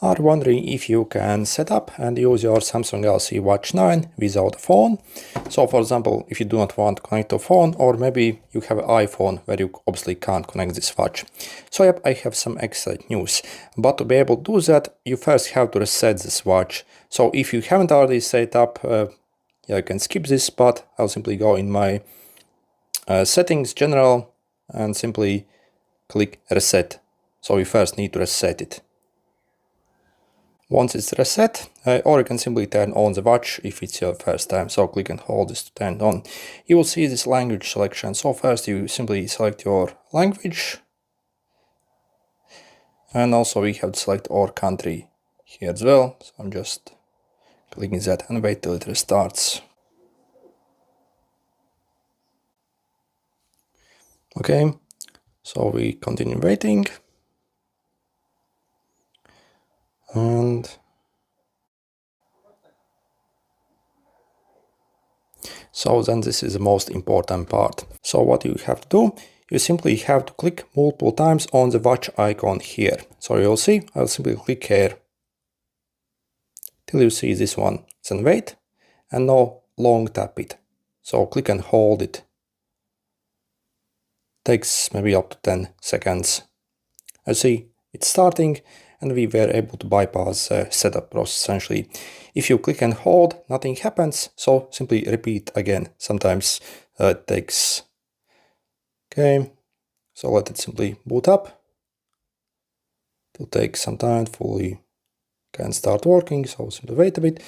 Are wondering if you can set up and use your Samsung Galaxy Watch 9 without a phone. So for example, if you do not want to connect to a phone, or maybe you have an iPhone where you obviously can't connect this watch. So yep, I have some extra news. But to be able to do that, you first have to reset this watch. So if you haven't already set up, you can skip this, but I'll simply go in my settings, general, and simply click reset. So you first need to reset it. Once it's reset, or you can simply turn on the watch if it's your first time. So click and hold this to turn it on. You will see this language selection. So first you simply select your language. And also we have to select our country here as well. So I'm just clicking that and wait till it restarts. Okay, so we continue waiting. And so then this is the most important part. So what you have to do, you simply have to click multiple times on the watch icon here. So you'll see, I'll simply click here till you see this one. Then wait, and now long tap it. So click and hold it. Takes maybe up to 10 seconds. As you see, it's starting, and we were able to bypass the setup process essentially. If you click and hold, nothing happens, so simply repeat again. Sometimes it takes... Okay, so let it simply boot up. It will take some time to fully can start working, so simply wait a bit.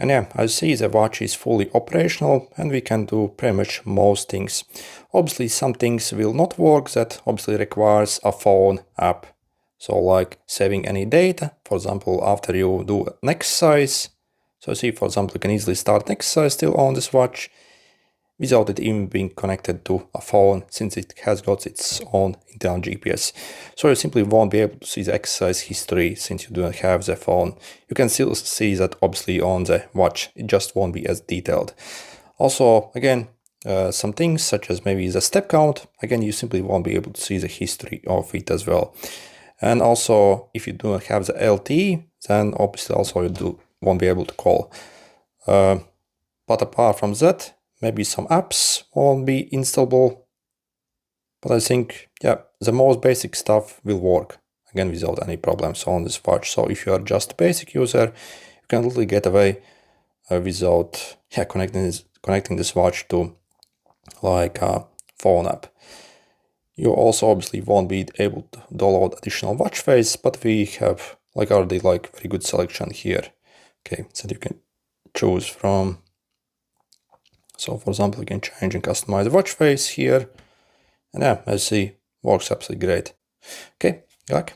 And yeah, as you see, the watch is fully operational and we can do pretty much most things. Obviously, some things will not work that obviously requires a phone app. So like saving any data, for example, after you do an exercise. So see, for example, you can easily start an exercise still on this watch without it even being connected to a phone, since it has got its own internal GPS. So you simply won't be able to see the exercise history since you do not have the phone. You can still see that obviously on the watch, it just won't be as detailed. Also, again, some things such as maybe the step count, again, you simply won't be able to see the history of it as well. And also, if you do not have the LTE, then obviously also you won't be able to call. But apart from that, maybe some apps won't be installable. But I think, yeah, the most basic stuff will work, again, without any problems on this watch. So if you are just a basic user, you can literally get away without connecting this watch to like a phone app. You also obviously won't be able to download additional watch face, but we have already very good selection here. Okay, so you can choose from. So for example, you can change and customize the watch face here. And yeah, as you see, works absolutely great. Okay, good luck.